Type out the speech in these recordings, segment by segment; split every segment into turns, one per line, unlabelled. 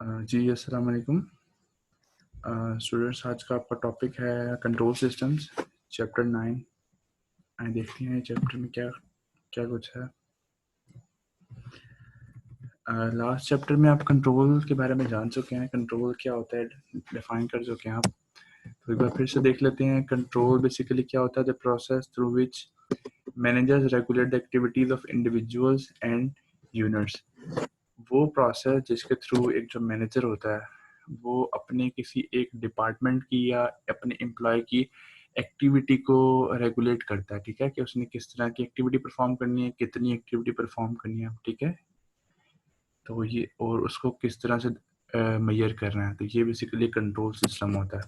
जी, अस्सलाम वालेकुम। स्टूडेंट्स, आज का आपका टॉपिक है कंट्रोल सिस्टम्स, चैप्टर 9। आइए देखते हैं चैप्टर में क्या क्या कुछ है। लास्ट चैप्टर में आप कंट्रोल के बारे में जान चुके हैं, कंट्रोल क्या होता है डिफाइन कर चुके हैं आप। तो एक बार फिर से देख लेते हैं। कंट्रोल बेसिकली क्या होता है? The process through which managers regulate the activities of individuals and units. वो प्रोसेस जिसके थ्रू एक जो मैनेजर होता है वो अपने किसी एक डिपार्टमेंट की या अपने एम्प्लॉय की एक्टिविटी को रेगुलेट करता है। ठीक है, कि उसने किस तरह की एक्टिविटी परफॉर्म करनी है, कितनी एक्टिविटी परफॉर्म करनी है। ठीक है, तो ये और उसको किस तरह से मेजर करना है। तो ये बेसिकली कंट्रोल सिस्टम होता है।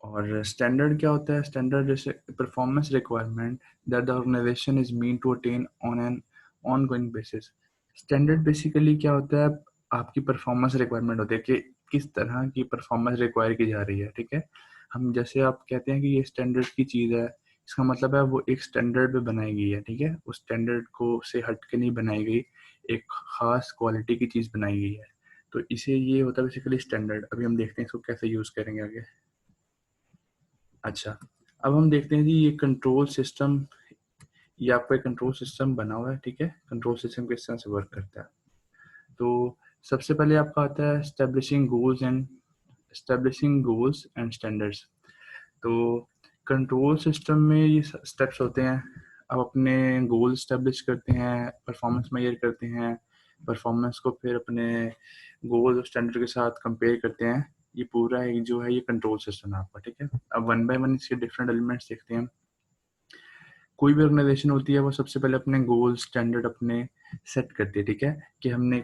और स्टैंडर्ड क्या होता है? स्टैंडर्ड जैसे performance requirement that the organisation is mean to attain on an ongoing basis. Standard basically क्या होता है? आपकी परफॉर्मेंस रिक्वायरमेंट होती है कि किस तरह की परफॉर्मेंस रिक्वायर की जा रही है। ठीक है, हम जैसे आप कहते हैं कि ये स्टैंडर्ड की चीज़ है, इसका मतलब है वो एक स्टैंडर्ड पे बनाई गई है। ठीक है, उस स्टैंडर्ड को से हट के नहीं बनाई गई, एक खास क्वालिटी की चीज़ बनाई गई है। तो इसे ये होता है बेसिकली स्टैंडर्ड। अभी हम देखते हैं इसको कैसे यूज़ करेंगे आगे। अच्छा, अब हम देखते हैं जी ये कंट्रोल सिस्टम, ये आपका एक कंट्रोल सिस्टम बना हुआ है। ठीक है, कंट्रोल सिस्टम किस तरह से वर्क करता है। तो सबसे पहले आपका आता है एस्टेब्लिशिंग गोल्स एंड स्टैंडर्ड्स। तो कंट्रोल सिस्टम में ये स्टेप्स होते हैं। आप अपने गोल स्टेब्लिश करते हैं, परफॉर्मेंस मेजर करते हैं, परफॉर्मेंस को फिर अपने गोल और स्टैंडर्ड के साथ कंपेयर करते हैं। ये पूरा एक जो है ये कंट्रोल सिस्टम है आपका। ठीक है, अब वन बाय वन इसके डिफरेंट एलिमेंट्स देखते हैं। कोई भी ऑर्गेनाइजेशन होती है वो सबसे पहले अपने गोल स्टैंडर्ड अपने सेट करती है। ठीक है, कि हमने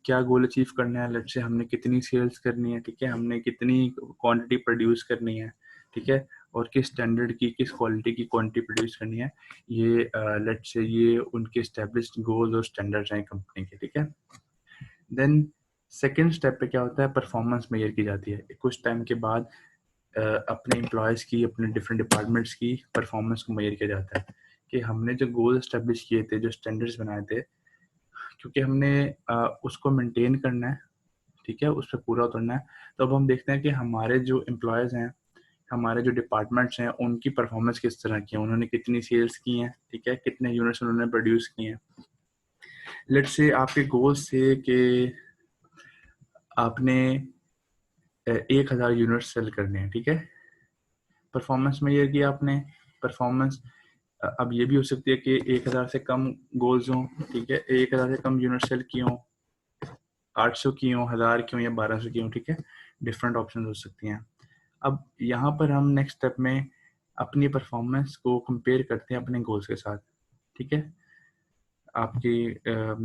क्या गोल अचीव करना है। लेट्स से हमने कितनी सेल्स करनी है। ठीक है, हमने कितनी क्वांटिटी प्रोड्यूस करनी है। ठीक है, और किस स्टैंडर्ड की किस क्वालिटी की क्वांटिटी प्रोड्यूस करनी है। ये लेट्स से ये उनके एस्टेब्लिश्ड गोल्स और स्टैंडर्ड्स हैं कंपनी के। ठीक है, देन सेकेंड स्टेप पे क्या होता है? परफॉर्मेंस मेजर की जाती है। कुछ टाइम के बाद अपने एम्प्लॉयज़ की, अपने डिफरेंट डिपार्टमेंट्स की परफॉर्मेंस को मेजर किया जाता है कि हमने जो गोल एस्टेब्लिश किए थे, जो स्टैंडर्ड्स बनाए थे, क्योंकि हमने उसको मेंटेन करना है। ठीक है, उस पर पूरा उतरना है। तो अब हम देखते हैं कि हमारे जो एम्प्लॉयज़ हैं, हमारे जो डिपार्टमेंट्स हैं, उनकी परफॉर्मेंस किस तरह की है, उन्होंने कितनी सेल्स की हैं। ठीक है, कितने यूनिट्स उन्होंने प्रोड्यूस किए हैं। लेट्स से आपके गोल्स थे कि आपने 1000 यूनिट सेल करने हैं। ठीक है, परफॉर्मेंस मेजर किया आपने। परफॉर्मेंस अब ये भी हो सकती है कि 1000 से कम गोल्स हों। ठीक है, 1000 से कम यूनिट सेल की हों, 800 की हों, 1000 की हों या 1200 की हों। ठीक है, डिफरेंट ऑप्शन हो सकती हैं। अब यहाँ पर हम नेक्स्ट स्टेप में अपनी परफॉर्मेंस को कंपेयर करते हैं अपने गोल्स के साथ। ठीक है, आपकी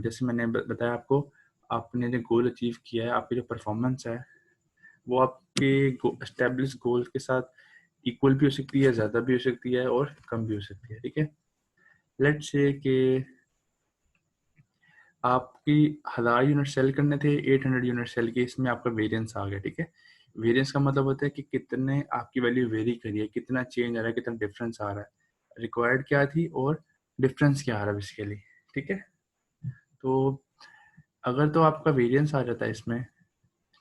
जैसे मैंने बताया आपको, आपने जो गोल अचीव किया है, आपकी जो परफॉर्मेंस है वो आपके एस्टेब्लिश गोल के साथ इक्वल भी हो सकती है, ज़्यादा भी हो सकती है और कम भी हो सकती है। ठीक है, लेट्स से कि आपकी 1000 यूनिट सेल करने थे, 800 यूनिट सेल किए, इसमें आपका वेरिएंस आ गया। ठीक है, वेरिएंस का मतलब होता है कि कितने आपकी वैल्यू वेरी करी है, कितना चेंज आ रहा है, कितना डिफरेंस आ रहा है, रिक्वायर्ड क्या थी और डिफरेंस क्या आ रहा है बेसिकली। ठीक है, तो अगर तो आपका वेरिएंस आ जाता है इसमें,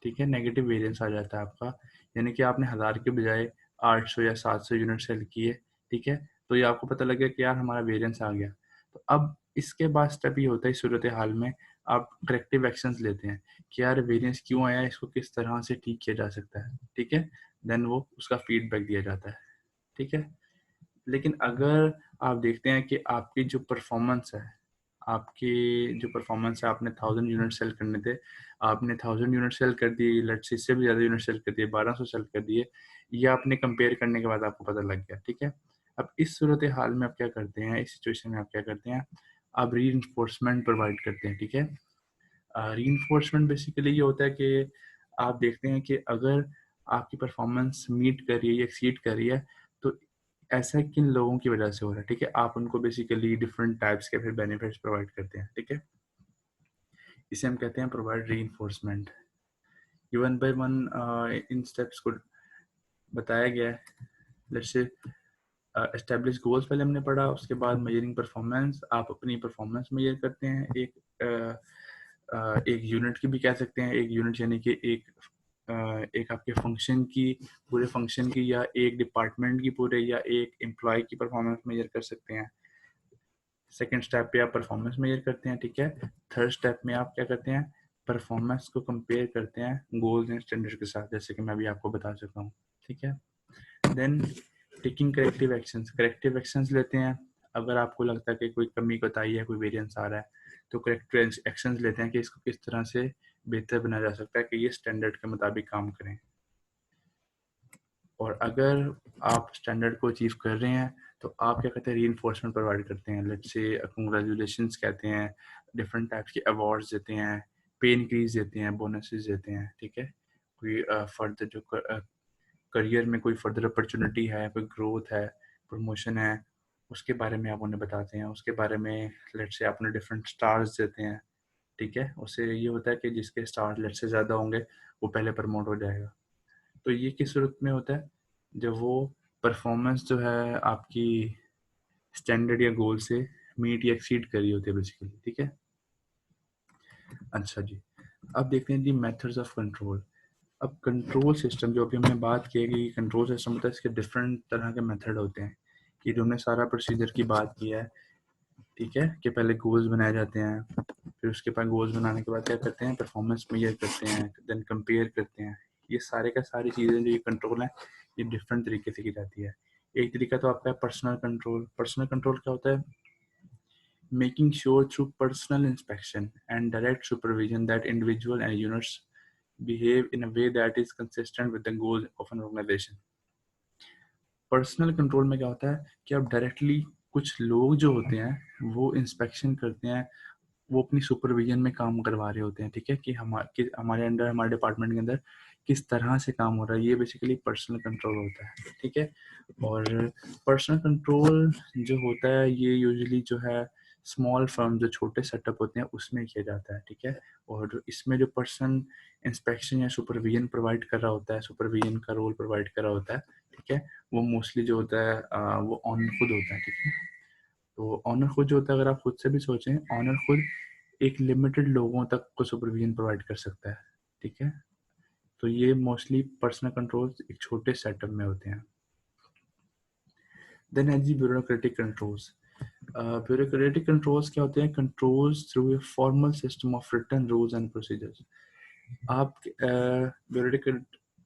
ठीक है, नेगेटिव वेरिएंस आ जाता है आपका, यानी कि आपने 1000 के बजाय 800 या 700 यूनिट सेल किए। ठीक है, तो ये आपको पता लगे कि यार हमारा वेरिएंस आ गया। तो अब इसके बाद स्टेप ये होता है, इस सूरत हाल में आप करेक्टिव एक्शंस लेते हैं कि यार वेरिएंस क्यों आया, इसको किस तरह से ठीक किया जा सकता है। ठीक है, देन वो उसका फीडबैक दिया जाता है। ठीक है, लेकिन अगर आप देखते हैं कि आपकी जो परफॉर्मेंस है, आपने 1000 यूनिट सेल करने थे, आपने 1000 यूनिट सेल कर दिए, लेट्स से इससे भी ज़्यादा यूनिट सेल कर दिए, 1200 सेल कर दिए, ये आपने कंपेयर करने के बाद आपको पता लग गया। ठीक है, अब इस सूरत हाल में आप क्या करते हैं, इस सिचुएशन में आप क्या करते हैं? आप री इन्फोर्समेंट प्रोवाइड करते हैं। ठीक है, री इन्फोर्समेंट बेसिकली ये होता है कि आप देखते हैं कि अगर आपकी परफॉर्मेंस मीट कर रही है या एक्सीड कर रही है, तो ऐसा किन लोगों की वजह से हो रहा है। ठीक है, आप उनको बेसिकली डिफरेंट टाइप्स के फिर बेनिफिट्स प्रोवाइड करते हैं। ठीक है, इसे हम कहते हैं प्रोवाइड रीइंफोर्समेंट। ये one by one in steps को बताया गया है। लेट्स से एस्टेब्लिश गोल्स पहले हमने पढ़ा, उसके बाद मेजरिंग परफॉर्मेंस। आप अपनी परफॉर्मेंस मेजर करते हैं एक एक यूनिट की भी कह सकते हैं। एक यूनिट यानी कि एक आपके फंक्शन की, पूरे फंक्शन की, या एक डिपार्टमेंट की पूरे, या एक एम्प्लॉय की परफॉर्मेंस मेजर कर सकते हैं। सेकेंड स्टेप पे आप परफॉर्मेंस मेजर करते हैं, ठीक है। थर्ड स्टेप में आप क्या करते हैं, परफॉर्मेंस को कंपेयर करते हैं गोल्स एंड स्टैंडर्ड के साथ, जैसे कि मैं अभी आपको बता चुका हूँ, ठीक है। देन टेकिंग करेक्टिव एक्शंस लेते हैं। अगर आपको लगता है कि कोई कमी कोताही है, कोई वेरिएंस आ रहा है, तो करेक्टिव एक्शंस लेते हैं कि इसको किस तरह से बेहतर बनाया जा सकता है कि ये स्टैंडर्ड के मुताबिक काम करें। और अगर आप स्टैंडर्ड को अचीव कर रहे हैं तो आप क्या करते हैं, री प्रोवाइड करते हैं। लेट्स से कंग्रेचुलेशंस कहते हैं, डिफरेंट टाइप्स के अवार्ड्स देते हैं, पे इंक्रीज देते हैं, बोनसेस देते हैं, ठीक है। कोई फर्दर जो करियर में कोई फर्दर अपॉर्चुनिटी है, कोई ग्रोथ है, प्रमोशन है, उसके बारे में आप उन्हें बताते हैं। उसके बारे में लेट्स से आप उन्हें डिफरेंट स्टार्स देते हैं, ठीक है। उससे ये होता है कि जिसके स्टार लेट्स से ज़्यादा होंगे वो पहले प्रमोट हो जाएगा। तो ये किस सूरत में होता है, जब वो परफॉर्मेंस जो है आपकी स्टैंडर्ड या गोल से मीट या एक्सीड कर रही होती है बेसिकली, ठीक है। अच्छा जी, अब देखते हैं जी मेथड्स ऑफ कंट्रोल। अब कंट्रोल सिस्टम जो अभी हमने बात की है कि कंट्रोल सिस्टम होता है, इसके डिफरेंट तरह के मेथड होते हैं। कि जो हमने सारा प्रोसीजर की बात की है, ठीक है, कि पहले गोल्स बनाए जाते हैं, फिर उसके बाद गोल्स बनाने के बाद क्या करते हैं, परफॉर्मेंस मेजर करते हैं, देन कंपेयर करते हैं। ये सारे का सारी चीज़ें जो ये कंट्रोल है, ये डिफरेंट तरीके से की जाती है। एक तरीका तो आपका है पर्सनल कंट्रोल। पर्सनल कंट्रोल क्या होता है, making sure through personal inspection and direct supervision that individual and units behave in a way that is consistent with the goals of an organization. Personal control में क्या होता है कि आप directly कुछ लोग जो होते हैं वो इंस्पेक्शन करते हैं, वो अपनी सुपरविजन में काम करवा रहे होते हैं, ठीक है, कि हमारे अंडर, हमारे डिपार्टमेंट के अंदर किस तरह से काम हो रहा है। ये बेसिकली पर्सनल कंट्रोल होता है, ठीक है। और पर्सनल कंट्रोल जो होता है ये यूजुअली जो है स्मॉल फर्म, जो छोटे सेटअप होते हैं उसमें किया जाता है, ठीक है। और इसमें जो पर्सन इंस्पेक्शन या सुपरविजन प्रोवाइड कर रहा होता है, सुपरविजन का रोल प्रोवाइड कर रहा होता है, ठीक है, वो मोस्टली जो होता है वो ऑनर खुद होता है, ठीक है। तो ऑनर खुद जो होता है, अगर आप खुद से भी सोचें, ऑनर खुद एक लिमिटेड लोगों तक को सुपरविजन प्रोवाइड कर सकता है, ठीक है। तो ये मोस्टली पर्सनल कंट्रोल्स एक छोटे सेटअप में होते हैं। देन है जी ब्यूरोक्रेटिक कंट्रोल्स। ब्यूरोक्रेटिक कंट्रोल्स क्या होते हैं, controls through a formal system of written rules and procedures. आप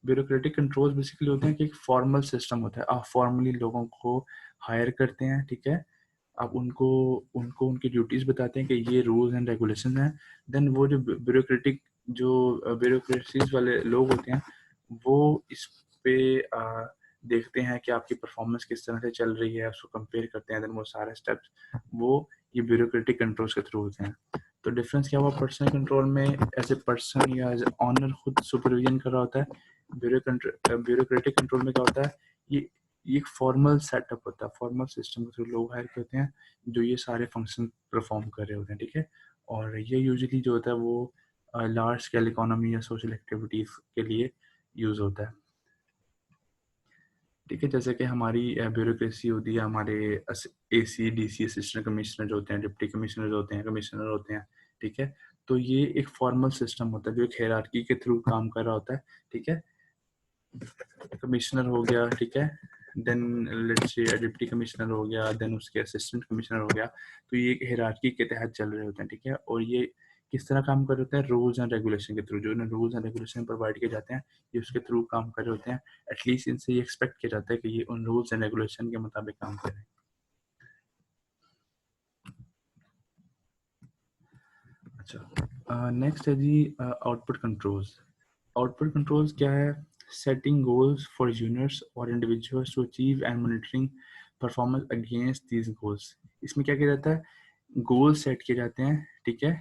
ब्यूरोक्रेटिक कंट्रोल्स बेसिकली होते हैं कि एक फॉर्मल सिस्टम होता है, आप फॉर्मली लोगों को हायर करते हैं, ठीक है। आप उनको उनको उनकी ड्यूटीज बताते हैं कि ये रूल्स एंड रेगुलेशन है। देन वो जो ब्यूरोक्रेसीज वाले लोग होते हैं वो इस पे देखते हैं कि आपकी परफॉर्मेंस किस तरह से चल रही है, उसको कंपेयर करते हैं। देन वो सारे स्टेप्स वो ये ब्यूरोक्रेटिक कंट्रोल्स के थ्रू होते हैं। तो डिफरेंस क्या हुआ, पर्सनल कंट्रोल में एज ए पर्सन या एज ए ऑनर खुद सुपरविजन कर रहा होता है। ब्यूरोक्रेटिक कंट्रोल में क्या होता है, ये एक फॉर्मल सेटअप होता है, फॉर्मल सिस्टम के थ्रू लोग हायर करते हैं जो ये सारे फंक्शन परफॉर्म कर रहे होते हैं, ठीक है। और ये यूजुअली जो होता है वो लार्ज स्केल इकोनॉमी या सोशल एक्टिविटीज के लिए यूज होता है, ठीक है। जैसे कि हमारी ब्यूरोक्रेसी होती है, हमारे AC DC असिस्टेंट कमिश्नर जो होते हैं, डिप्टी कमिश्नर जो होते हैं, कमिश्नर होते हैं, ठीक है। तो ये एक फॉर्मल सिस्टम होता है जो एक हायरार्की के थ्रू काम कर रहा होता है, ठीक है। कमिश्नर हो गया, ठीक है, then let's say deputy commissioner हो गया, देन उसके असिस्टेंट कमिश्नर हो गया। तो ये एक हायरार्की के तहत चल रहे होते हैं, ठीक है। और ये किस तरह काम कर रहे होते हैं, रूल्स एंड रेगुलेशन के थ्रू। जो इन्हें रूल्स एंड रेगुलेशन प्रोवाइड किए जाते हैं ये उसके थ्रू काम कर रहे होते हैं। एटलीस्ट इनसे ये एक्सपेक्ट किया जाता है कि ये उन रूल्स एंड रेगुलेशन के मुताबिक काम करें। अच्छा, नेक्स्ट है जी आउटपुट कंट्रोल्स। आउटपुट कंट्रोल्स क्या है, सेटिंग गोल्स फॉर यूनिट्स और individuals to achieve and monitoring performance against these goals. इसमें क्या किया जाता है, गोल सेट किए जाते हैं, ठीक है।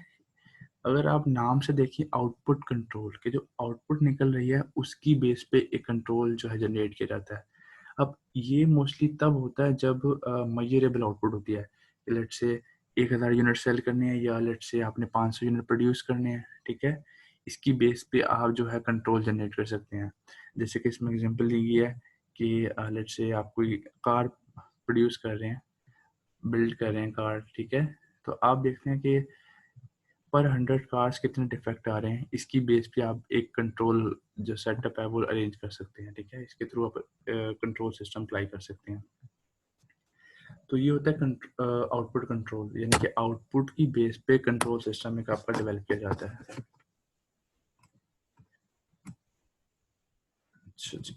अगर आप नाम से देखिए आउटपुट कंट्रोल के, जो आउटपुट निकल रही है उसकी बेस पे एक कंट्रोल जो है जनरेट किया जाता है। अब ये मोस्टली तब होता है जब मजरेबल आउटपुट होती है। लेट से 1000 यूनिट सेल करने हैं, या लेट से आपने 500 यूनिट प्रोड्यूस करने हैं, ठीक है। इसकी बेस पे आप जो है कंट्रोल जनरेट कर सकते हैं। जैसे कि इसमें एग्जांपल ली गई है कि लेट से आप कोई कार प्रोड्यूस कर रहे हैं, बिल्ड कर रहे हैं कार, ठीक है। तो आप देखते हैं कि पर 100 कार्स कितने डिफेक्ट आ रहे हैं, इसकी बेस पे आप एक कंट्रोल जो सेटअप है वो अरेंज कर सकते हैं, ठीक है। इसके थ्रू आप कंट्रोल सिस्टम अप्लाई कर सकते हैं। तो ये होता है आउटपुट कंट्रोल, यानी कि आउटपुट की बेस पे कंट्रोल सिस्टम एक आपका डेवलप किया जाता है। अच्छा जी।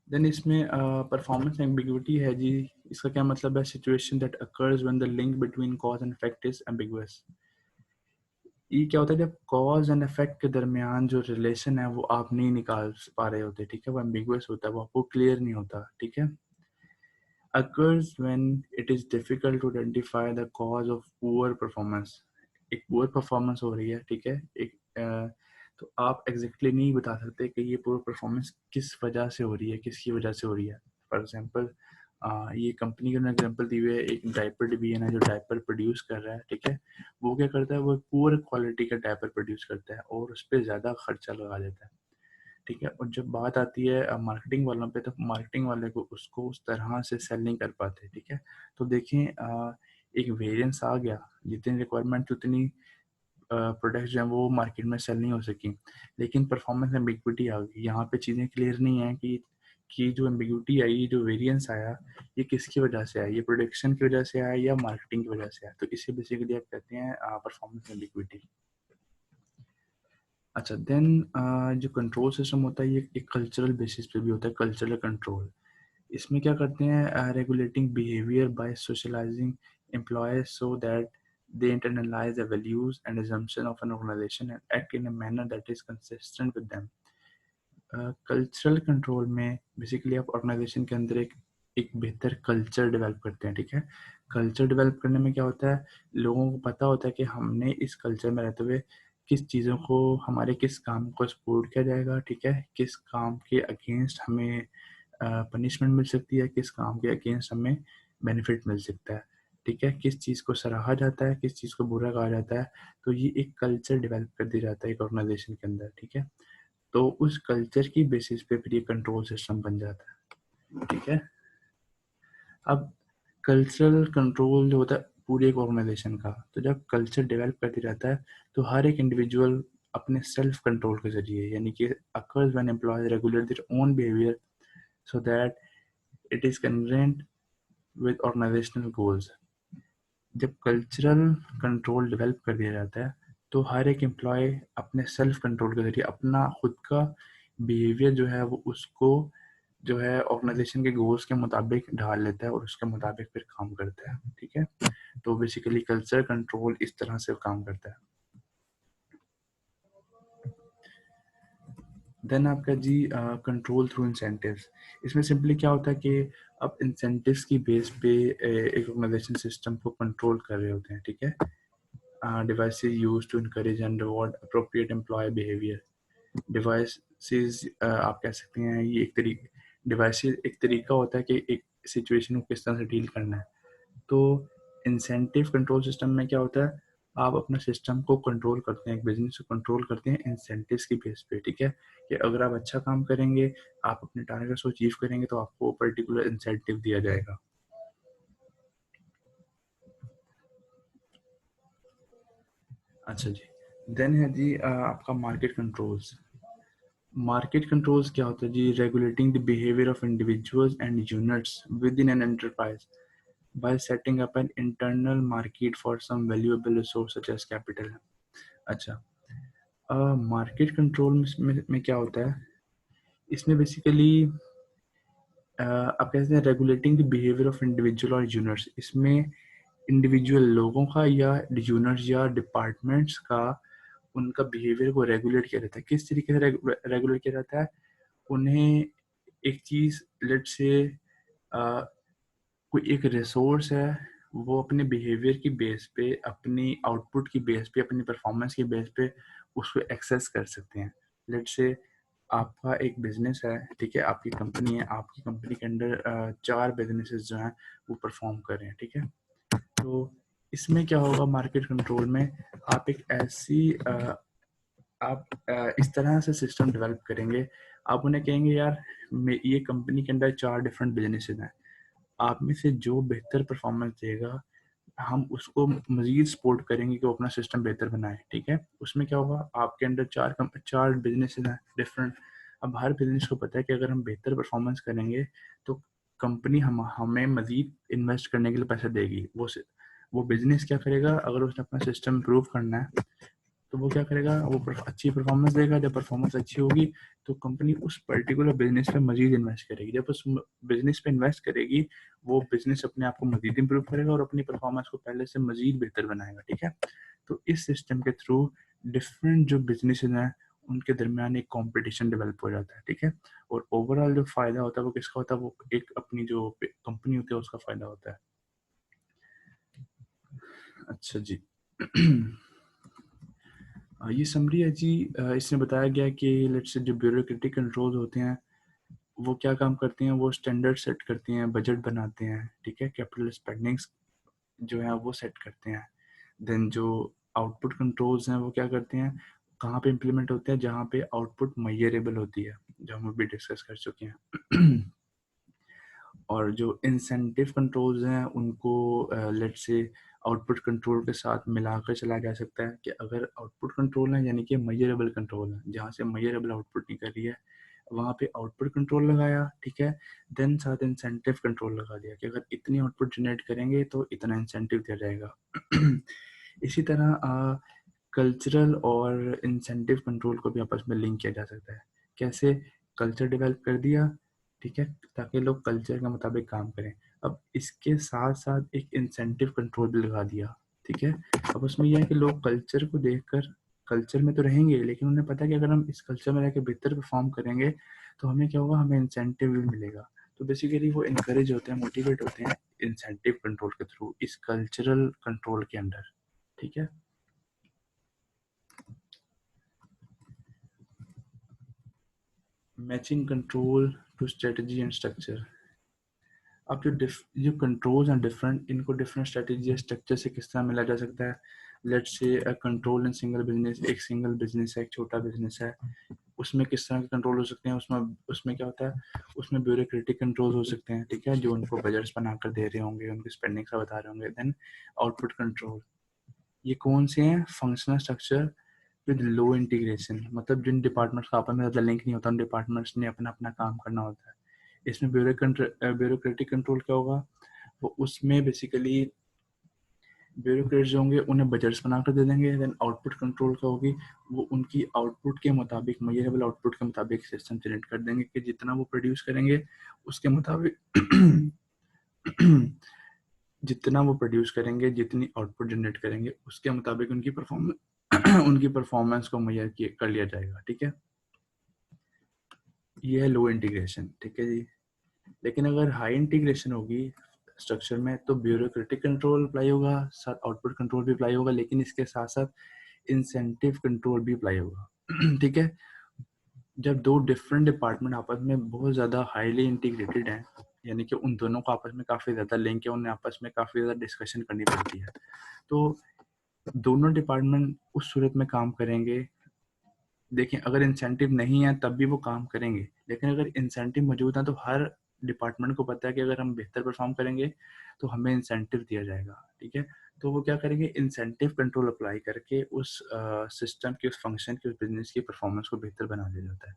देन इसमें परफॉर्मेंस एम्बिग्युइटी है जी। इसका क्या मतलब है? Situation that occurs when the link between cause and effect is ambiguous. ये क्या होता है? जब कॉज एंड इफेक्ट के दरमियान जो रिलेशन है वो आप नहीं निकाल पा रहे होते, ठीक है, वो एम्बिगुअस होता है, वो आपको क्लियर नहीं होता, ठीक है। occurs when it is difficult to identify the cause of poor performance। एक poor performance हो रही है, ठीक है, एक तो आप एग्जैक्टली नहीं बता सकते कि ये poor performance किस वजह से हो रही है, किसकी वजह से हो रही है। फॉर एग्जांपल ये कंपनी का एग्जांपल दी हुई है, एक डायपर डिवीजन है जो डायपर प्रोड्यूस कर रहा है, ठीक है। वो क्या करता है? वो पुअर क्वालिटी का डायपर प्रोड्यूस करता है और उस पर ज़्यादा खर्चा लगा देता है, ठीक है। और जब बात आती है मार्केटिंग वालों पे, तो मार्केटिंग वाले को उसको उस तरह से सेल नहीं कर पाते, ठीक है। तो देखें एक वेरिएंस आ गया, जितनी रिक्वायरमेंट उतनी प्रोडक्ट्स जो हैं वो मार्केट में सेल नहीं हो सकी, लेकिन परफॉर्मेंस एम्बिग्विटी आ गई। यहाँ पे चीज़ें क्लियर नहीं है कि जो एम्बिग्विटी आई, ये जो वेरिएंस आया, ये किसकी वजह से आया? ये प्रोडक्शन की वजह से आया या मार्केटिंग की वजह से आया? तो इसे बेसिकली आप कहते हैं परफॉर्मेंस एम्बिग्विटी। अच्छा, देन जो कंट्रोल सिस्टम होता है ये एक कल्चरल बेसिस पे भी होता है, कल्चरल कंट्रोल। इसमें क्या करते हैं? Regulating behaviour by socialising employees so that they internalize the values and assumption of an organization and act in a manner that is consistent with them। Cultural control में basically आप organisation के अंदर एक बेहतर कल्चर डेवलप करते हैं, ठीक है। कल्चर डेवलप करने में क्या होता है? लोगों को पता होता है कि हमने इस कल्चर में रहते हुए किस चीज़ों को, हमारे किस काम को सपोर्ट किया जाएगा, ठीक है, किस काम के अगेंस्ट हमें पनिशमेंट मिल सकती है, किस काम के अगेंस्ट हमें बेनिफिट मिल सकता है, ठीक है, किस चीज़ को सराहा जाता है, किस चीज़ को बुरा कहा जाता है। तो ये एक कल्चर डेवलप कर दिया जाता है एक ऑर्गेनाइजेशन के अंदर, ठीक है। तो उस कल्चर की बेसिस पे फिर ये कंट्रोल सिस्टम बन जाता है, ठीक है। अब कल्चरल कंट्रोल जो होता है पूरे एक ऑर्गेनाइजेशन का, तो जब कल्चर डेवलप करते रहता है तो हर एक इंडिविजुअल अपने सेल्फ कंट्रोल के जरिए, यानी कि occurs when employees regulate their own behaviour so that it is congruent with organisational goals. जब कल्चरल कंट्रोल डेवलप कर दिया जाता है तो हर एक एम्प्लॉय अपने सेल्फ कंट्रोल के जरिए अपना खुद का बिहेवियर जो है वो उसको जो है ऑर्गेनाइजेशन के गोल्स के मुताबिक ढाल लेता है और उसके मुताबिक फिर काम करता है, ठीक है। तो बेसिकली कल्चर कंट्रोल इस तरह से काम करता है। देन आपका जी कंट्रोल थ्रू इंसेंटिव्स। इसमें सिंपली क्या होता है कि आप इंसेंटिव्स की बेस पे एक ऑर्गेनाइजेशन सिस्टम को कंट्रोल कर रहे होते हैं, ठीक है। devices used to encourage and reward appropriate employee behavior। Devices आप कह सकते हैं ये एक तरीका, डिवाइसेस एक तरीका होता है कि एक सिचुएशन को किस तरह से डील करना है। तो इंसेंटिव कंट्रोल सिस्टम में क्या होता है? आप अपने सिस्टम को कंट्रोल करते हैं, एक बिजनेस को कंट्रोल करते हैं इंसेंटिव्स की बेस पे, ठीक है। कि अगर आप अच्छा काम करेंगे, आप अपने टारगेट्स को अचीव करेंगे तो आपको पर्टिकुलर इंसेंटिव दिया जाएगा। अच्छा जी। देन है जी आपका मार्केट कंट्रोल्स। मार्केट कंट्रोल्स क्या होता है जी? Regulating the behaviour of individuals and units within an enterprise by setting up an internal market for some valuable resource such as capital. अच्छा, मार्केट कंट्रोल में क्या होता है? इसमें बेसिकली आप कहते हैं regulating the behaviour of individual और यूनिट्स। इसमें इंडिविजुअल लोगों का या यूनिट्स या डिपार्टमेंट्स का उनका बिहेवियर को रेगुलेट किया जाता है। किस तरीके से रेगुलेट किया जाता है? उन्हें एक चीज़, लेट से कोई एक रिसोर्स है, वो अपने बिहेवियर की बेस पे, अपनी आउटपुट की बेस पे, अपनी परफॉर्मेंस की बेस पे उसको एक्सेस कर सकते हैं। लेट से आपका एक बिजनेस है, ठीक है, आपकी कंपनी है, आपकी कंपनी के अंडर 4 बिजनेसेस जो हैं वो परफॉर्म कर रहे हैं, ठीक है। तो इसमें क्या होगा? मार्केट कंट्रोल में आप एक ऐसी आप इस तरह से सिस्टम डेवलप करेंगे, आप उन्हें कहेंगे यार ये कंपनी के अंदर 4 डिफरेंट बिजनेसेस हैं, आप में से जो बेहतर परफॉर्मेंस देगा हम उसको मजीद सपोर्ट करेंगे कि वो अपना सिस्टम बेहतर बनाए, ठीक है। उसमें क्या होगा, आपके अंडर चार बिजनेस हैं डिफरेंट। अब हर बिजनेस को पता है कि अगर हम बेहतर परफॉर्मेंस करेंगे तो कंपनी हमें मजीद इन्वेस्ट करने के लिए पैसा देगी। वो बिजनेस क्या करेगा, अगर उसने अपना सिस्टम इम्प्रूव करना है तो वो क्या करेगा, वो अच्छी परफॉर्मेंस देगा। जब परफॉर्मेंस अच्छी होगी तो कंपनी उस पर्टिकुलर बिजनेस पे मजीद इन्वेस्ट करेगी। जब उस बिजनेस पे इन्वेस्ट करेगी, वो बिजनेस अपने आप को मजीद इंप्रूव करेगा और अपनी परफॉर्मेंस को पहले से मजीद बेहतर बनाएगा, ठीक है। तो इस सिस्टम के थ्रू डिफरेंट जो बिजनेस हैं उनके दरमियान एक कंपटीशन डेवलप हो जाता है, ठीक है। और ओवरऑल जो फायदा होता है वो किसका होता है, वो एक अपनी जो कंपनी होती है उसका फायदा होता है। अच्छा जी। ये समरी है जी। इसमें बताया गया कि लेट्स से जो ब्यूरोक्रेटिक कंट्रोल होते हैं वो क्या काम करते हैं, वो स्टैंडर्ड सेट करते हैं, बजट बनाते हैं, ठीक है, कैपिटल स्पेंडिंग्स जो है वो सेट करते हैं। देन जो आउटपुट कंट्रोल्स हैं वो क्या करते हैं, कहाँ पे इम्प्लीमेंट होते हैं, जहाँ पे आउटपुट मेजरेबल होती है, जो हम अभी डिस्कस कर चुके हैं। और जो इंसेंटिव कंट्रोल्स हैं उनको लेट्स से आउटपुट कंट्रोल के साथ मिलाकर चला जा सकता है कि अगर आउटपुट कंट्रोल है यानी कि मेजरेबल कंट्रोल है, जहाँ से मेजरेबल आउटपुट निकल रही है वहाँ पे आउटपुट कंट्रोल लगाया, ठीक है। देन साथ इंसेंटिव कंट्रोल लगा दिया कि अगर इतनी आउटपुट जनरेट करेंगे तो इतना इंसेंटिव दिया जाएगा। इसी तरह कल्चरल और इंसेंटिव कंट्रोल को भी आपस में लिंक किया जा सकता है। कैसे, कल्चर डेवलप कर दिया, ठीक है, ताकि लोग कल्चर के मुताबिक काम करें। अब इसके साथ साथ एक इंसेंटिव कंट्रोल भी लगा दिया, ठीक है। अब उसमें यह है कि लोग कल्चर को देखकर कल्चर में तो रहेंगे, लेकिन उन्हें पता है कि अगर हम इस कल्चर में रहकर बेहतर परफॉर्म करेंगे तो हमें क्या होगा, हमें इंसेंटिव भी मिलेगा। तो बेसिकली वो इनकरेज होते हैं, मोटिवेट होते हैं इंसेंटिव कंट्रोल के थ्रू इस कल्चरल कंट्रोल के अंडर, ठीक है। Matching control to strategy and structure. अब जो कंट्रोल्स हैं डिफरेंट, इनको डिफरेंट स्ट्रेटजी या स्ट्रक्चर से किस तरह मिला जा सकता है। Let's say control in single business, एक सिंगल बिजनेस है, एक छोटा बिजनेस है, उसमें किस तरह के कंट्रोल हो सकते हैं। उसमें उसमें क्या होता है, उसमें ब्यूरोक्रेटिक कंट्रोल हो सकते हैं, ठीक है, जो उनको बजट्स बनाकर दे रहे होंगे, उनकी स्पेंडिंग का बता रहे होंगे। देन आउटपुट कंट्रोल, ये कौन से हैं, functional structure with low integration, मतलब जिन डिपार्टमेंट्स का आपस में ज़्यादा लिंक नहीं होता, उन डिपार्टमेंट्स ने अपना अपना काम करना होता है। इसमें ब्यूरोक्रेटिक कंट्रोल क्या होगा, वो उसमें बेसिकली ब्यूरोक्रेट्स जो होंगे उन्हें बजट्स बनाकर दे देंगे। देन आउटपुट कंट्रोल क्या होगी, वो उनकी आउटपुट के मुताबिक, मेजरेबल आउटपुट के मुताबिक सिस्टम जनरेट कर देंगे कि जितना वो प्रोड्यूस करेंगे उसके मुताबिक जितना वो प्रोड्यूस करेंगे, जितनी आउटपुट जनरेट करेंगे उसके मुताबिक उनकी परफॉर्मेंस उनकी परफॉर्मेंस को मेजर कर लिया जाएगा, ठीक है। ये है लो इंटीग्रेशन, ठीक है जी। लेकिन अगर हाई इंटीग्रेशन होगी स्ट्रक्चर में तो ब्यूरोक्रेटिक कंट्रोल अप्लाई होगा, साथ आउटपुट कंट्रोल भी अप्लाई होगा, लेकिन इसके साथ साथ इंसेंटिव कंट्रोल भी अप्लाई होगा। ठीक है। जब दो डिफरेंट डिपार्टमेंट आपस में बहुत ज़्यादा हाईली इंटीग्रेटेड हैं, यानी कि उन दोनों को आपस में काफ़ी ज़्यादा लिंक है, उन्हें आपस में काफ़ी ज़्यादा डिस्कशन करनी पड़ती है, तो दोनों डिपार्टमेंट उस सूरत में काम करेंगे। देखिए, अगर इंसेंटिव नहीं है तब भी वो काम करेंगे, लेकिन अगर इंसेंटिव मौजूद है तो हर डिपार्टमेंट को पता है कि अगर हम बेहतर परफॉर्म करेंगे तो हमें इंसेंटिव दिया जाएगा, ठीक है। तो वो क्या करेंगे, इंसेंटिव कंट्रोल अप्लाई करके उस सिस्टम की, उस फंक्शन की, उस बिजनेस की परफॉर्मेंस को बेहतर बना दिया जाता है,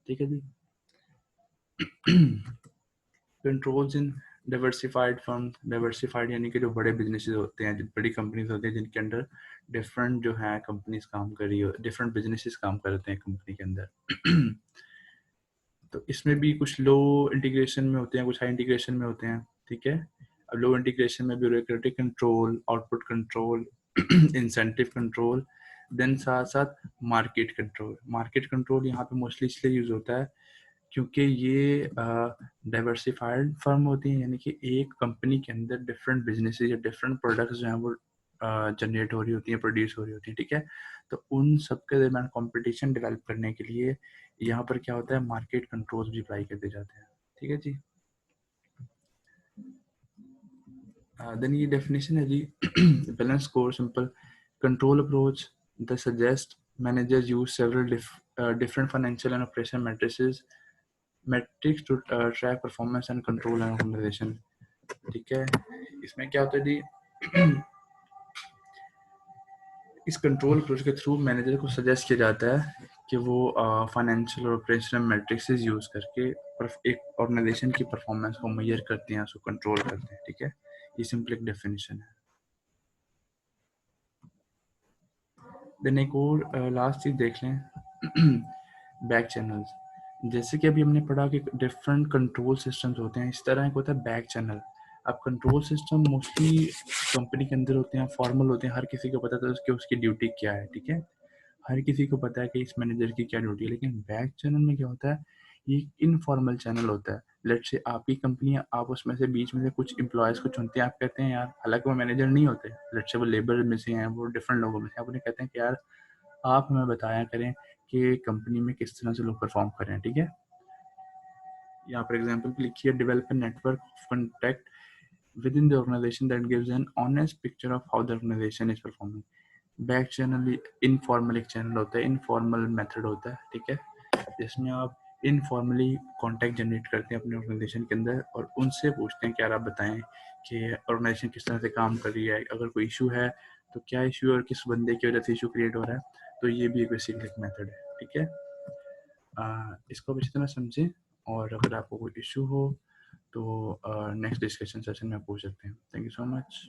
ठीक है जी। Controls in diversified firm, diversified यानी कि जो बड़े बिजनेसेस होते हैं, जो बड़ी कंपनीज होती हैं जिनके अंडर डिफरेंट जो है कंपनीज काम कर रही हो, डिफरेंट बिजनेसेस काम करते हैं कंपनी के अंदर। तो इसमें भी कुछ लो इंटीग्रेशन में होते हैं, कुछ हाई इंटीग्रेशन में होते हैं, ठीक है। अब लो इंटीग्रेशन में bureaucratic control, output control, incentive control, then साथ साथ मार्केट कंट्रोल। मार्केट कंट्रोल यहाँ पे मोस्टली इसलिए यूज होता है क्योंकि ये डाइवर्सिफाइड फर्म होती है, यानी कि एक कंपनी के अंदर डिफरेंट बिजनेसेस या डिफरेंट प्रोडक्ट्स जो हैं वो जनरेट हो रही होती हैं, प्रोड्यूस हो रही होती हैं, ठीक है। तो उन सबके दरमियान कंपटीशन डेवलप करने के लिए यहाँ पर क्या होता है, मार्केट कंट्रोल्स भी अप्लाई कर दिए जाते हैं, ठीक है जी। देन ये डेफिनेशन है जी। Balance score simple control approach the suggest managers use several different financial and operational metrics to track performance and control and organization, ठीक है। इसमें क्या होता है जी, इस कंट्रोल अप्रोच के थ्रू मैनेजर को सजेस्ट किया जाता है कि वो फाइनेंशियल और ऑपरेशनल मैट्रिक्सेस यूज़ करके एक ऑर्गेनाइजेशन की परफॉर्मेंस को मेजर करते हैं, उसको कंट्रोल करते हैं, ठीक है। ये सिंपल एक डेफिनेशन है। देन एक और लास्ट चीज़ देख लें, बैक चैनल्स। जैसे कि अभी हमने पढ़ा कि डिफरेंट कंट्रोल सिस्टम्स होते हैं, इस तरह एक होता है बैक चैनल। अब कंट्रोल सिस्टम मोस्टली कंपनी के अंदर होते हैं, फॉर्मल होते हैं, हर किसी को पता था कि उसकी ड्यूटी क्या है, ठीक है। हर किसी को पता है कि इस मैनेजर की क्या ड्यूटी है। लेकिन बैक चैनल में क्या होता है, ये इनफॉर्मल चैनल होता है। लेट्स से आपकी कंपनी है, आप उसमें से बीच में से कुछ एम्प्लॉयज़ को चुनते हैं, आप कहते हैं यार, हालांकि वो मैनेजर नहीं होते, लेट्स से वो लेबर में से हैं, वो डिफरेंट लोगों में से, आप उन्हें कहते हैं कि यार आप हमें बताया करें कि कंपनी में किस तरह से लोग परफॉर्म कर रहे हैं, ठीक है। यहाँ पर एग्जाम्पल पे लिखिए, develop a network of contact within the organization that gives an honest picture of how the organization is performing. Back channel informal एक चैनल होता है, इनफॉर्मल मेथड होता है, ठीक है, जिसमें आप इनफॉर्मली कांटेक्ट जनरेट करते हैं अपने ऑर्गेनाइजेशन के अंदर और उनसे पूछते हैं कि यार आप बताएं कि ऑर्गेनाइजेशन किस तरह से काम कर रही है, अगर कोई इशू है तो क्या इशू है और किस बंदे की वजह से इशू क्रिएट हो रहा है। तो ये भी एक बेसिक एक मेथड है, ठीक है। इसको अच्छी तरह समझें और अगर आपको कोई इशू हो तो नेक्स्ट डिस्कशन सेशन में पूछ सकते हैं। Thank you so much.